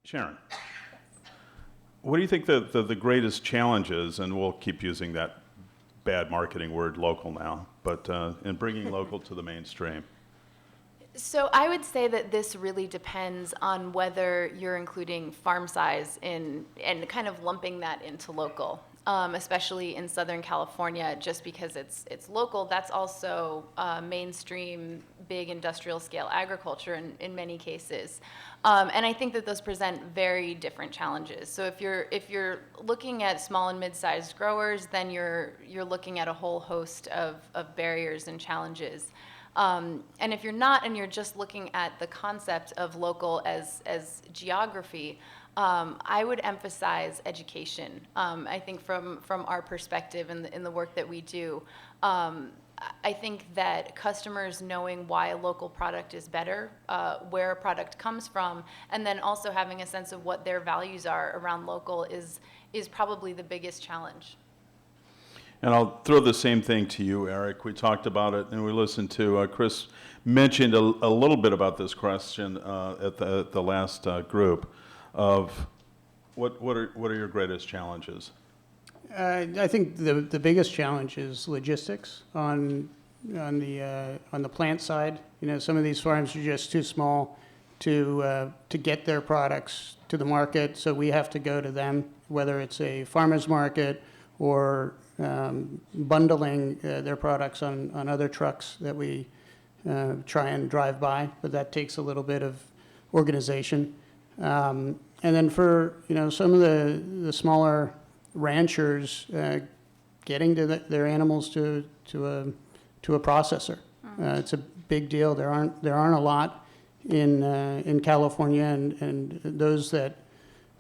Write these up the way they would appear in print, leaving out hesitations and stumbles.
Sharon, what do you think the greatest challenge is, and we'll keep using that bad marketing word, local now, but in bringing local to the mainstream? So I would say that this really depends on whether you're including farm size in and kind of lumping that into local, especially in Southern California, just because it's local. That's also mainstream, big industrial scale agriculture in many cases, and I think that those present very different challenges. So if you're looking at small and mid-sized growers, then you're looking at a whole host of barriers and challenges. And if you're not, and you're just looking at the concept of local as geography, I would emphasize education. I think from our perspective in the work that we do, I think that customers knowing why a local product is better, where a product comes from, and then also having a sense of what their values are around local is probably the biggest challenge. And I'll throw the same thing to you, Erik. We talked about it, and we listened to Chris mentioned a little bit about this question at the last group of what are your greatest challenges? I think the biggest challenge is logistics on the plant side. You know, some of these farms are just too small to get their products to the market, so we have to go to them, whether it's a farmer's market or bundling their products on other trucks that we try and drive by, but that takes a little bit of organization. And then for some of the smaller ranchers, getting to their animals to a processor, it's a big deal. There aren't a lot in California, and those that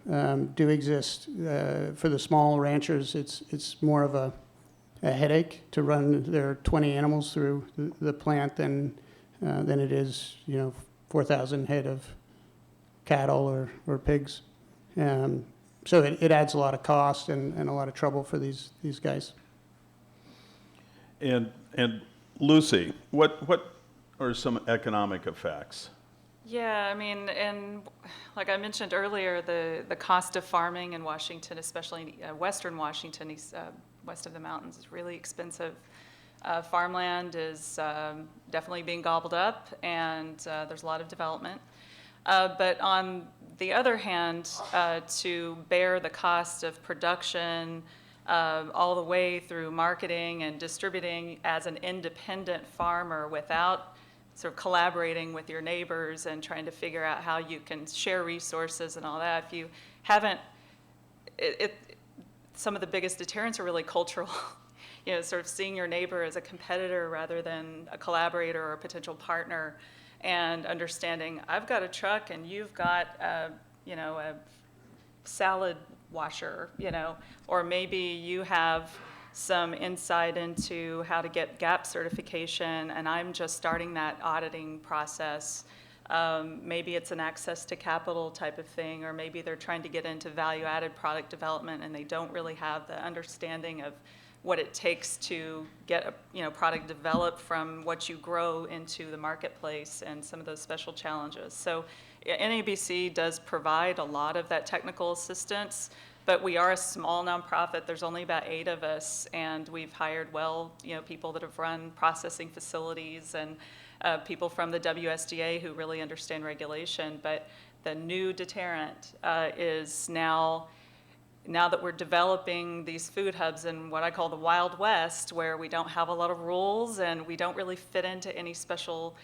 do exist for the small ranchers, it's more of a headache to run their 20 animals through the plant than it is 4,000 head of cattle or pigs. So it adds a lot of cost and a lot of trouble for these guys. And Lucy, what are some economic effects? Yeah, I mean, and like I mentioned earlier, the cost of farming in Washington, especially western Washington, west of the mountains, is really expensive. Farmland is definitely being gobbled up, and there's a lot of development. But on the other hand, to bear the cost of production all the way through marketing and distributing as an independent farmer without sort of collaborating with your neighbors and trying to figure out how you can share resources and all that. If you haven't, some of the biggest deterrents are really cultural. Sort of seeing your neighbor as a competitor rather than a collaborator or a potential partner, and understanding I've got a truck and you've got a salad washer, or maybe you have some insight into how to get GAP certification, and I'm just starting that auditing process. Maybe it's an access to capital type of thing, or maybe they're trying to get into value-added product development and they don't really have the understanding of what it takes to get a product developed from what you grow into the marketplace, and some of those special challenges. So NABC does provide a lot of that technical assistance. But we are a small nonprofit. There's only about 8 of us, and we've hired people that have run processing facilities and people from the WSDA who really understand regulation. But the new deterrent is now that we're developing these food hubs in what I call the Wild West, where we don't have a lot of rules and we don't really fit into any special,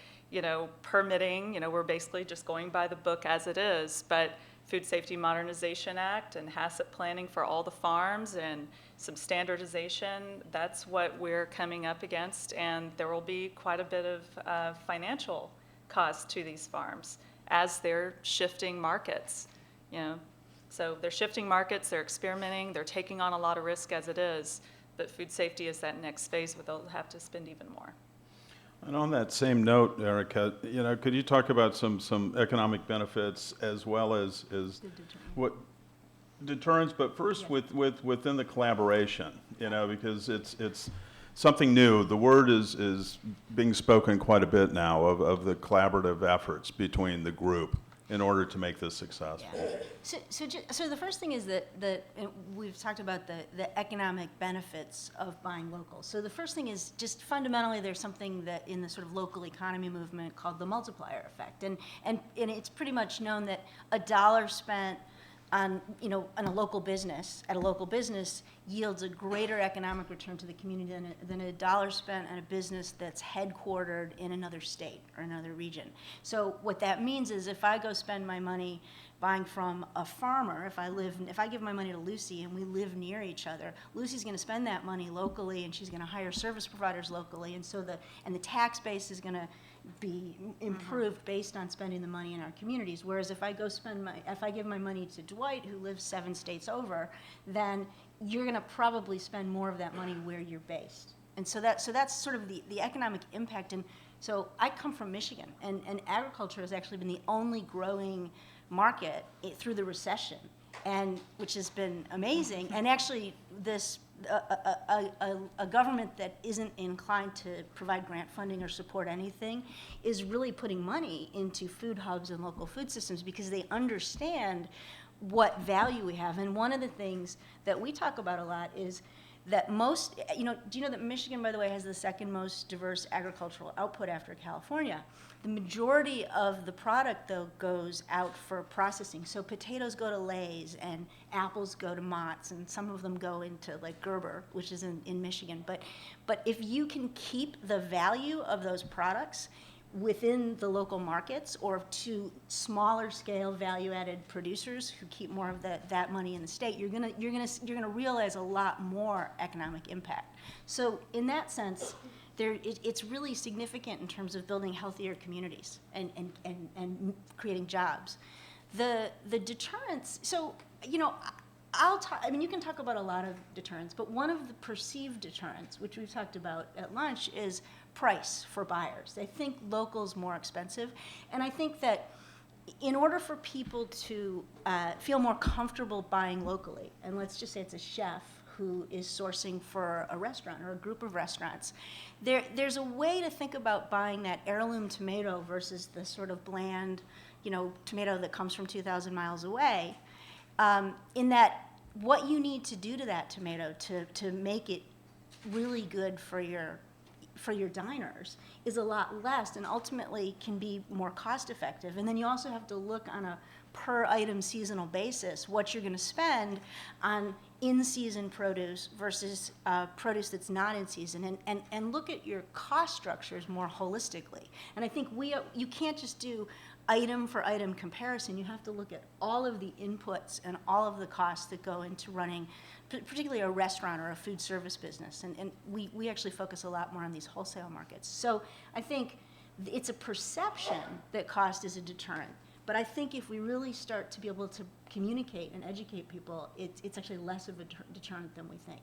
permitting. We're basically just going by the book as it is. But Food Safety Modernization Act and HACCP planning for all the farms and some standardization, that's what we're coming up against, and there will be quite a bit of financial cost to these farms as they're shifting markets. So they're shifting markets, they're experimenting, they're taking on a lot of risk as it is, but food safety is that next phase where they'll have to spend even more. And on that same note, Erika, could you talk about some economic benefits as well as what deterrence? But first, within the collaboration, because it's something new. The word is being spoken quite a bit now of the collaborative efforts between the group. in order to make this successful. Yeah. So the first thing is that and we've talked about the economic benefits of buying local. So the first thing is just fundamentally there's something that in the sort of local economy movement called the multiplier effect, and it's pretty much known that a dollar spent on a local business yields a greater economic return to the community than a dollar spent on a business that's headquartered in another state or another region. So what that means is if I go spend my money buying from a farmer, if I give my money to Lucy and we live near each other, Lucy's going to spend that money locally and she's going to hire service providers locally, and so the tax base is going to be improved based on spending the money in our communities. Whereas if I give my money to Dwight, who lives 7 states over, then you're going to probably spend more of that money where you're based. And so that's sort of the economic impact. And so I come from Michigan, and agriculture has actually been the only growing market through the recession, and which has been amazing. And actually, a government that isn't inclined to provide grant funding or support anything is really putting money into food hubs and local food systems because they understand what value we have. And one of the things that we talk about a lot is that do you know that Michigan, by the way, has the second most diverse agricultural output after California? The majority of the product, though, goes out for processing. So potatoes go to Lay's, and apples go to Mott's, and some of them go into like Gerber, which is in Michigan. But if you can keep the value of those products within the local markets or to smaller scale value-added producers who keep more of that money in the state, you're gonna realize a lot more economic impact. So in that sense, it's really significant in terms of building healthier communities and creating jobs. The deterrence. So you can talk about a lot of deterrents, but one of the perceived deterrents, which we've talked about at lunch, is price for buyers. They think local's more expensive, and I think that in order for people to feel more comfortable buying locally, and let's just say it's a chef who is sourcing for a restaurant or a group of restaurants, there's a way to think about buying that heirloom tomato versus the sort of bland, tomato that comes from 2,000 miles away, in that what you need to do to that tomato to make it really good for your diners is a lot less and ultimately can be more cost effective. And then you also have to look on a per item seasonal basis what you're going to spend on in-season produce versus produce that's not in season, and look at your cost structures more holistically. And I think you can't just do item for item comparison. You have to look at all of the inputs and all of the costs that go into running particularly a restaurant or a food service business. And we actually focus a lot more on these wholesale markets. So I think it's a perception that cost is a deterrent. But I think if we really start to be able to communicate and educate people, it's actually less of a deterrent than we think.